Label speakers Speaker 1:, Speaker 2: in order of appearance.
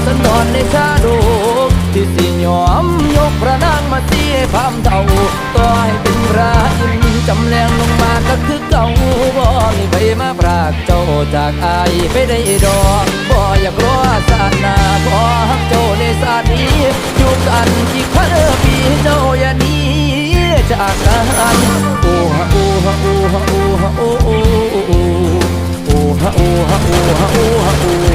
Speaker 1: สันดอนในชาดกที่สิยอมยกพระนางมาเสียพามเท่าต่อให้เป็นพระอินทร์จำแรงลงมาก็คือเก่าบ่มีใครมาพรากเจ้าจากอายไปได้ดอกบ่อยากรอศาสนาบ่ฮักเจ้าในศาสนี้อยู่กันอีกพันปีเจ้าอย่าหนีจากกันโอ้ฮะโอ้ฮะโอ้ฮะโอ้ฮะโอ้โอ้โอ้ฮะโอ้ฮะโอ้ฮะโอ้ฮะโอ้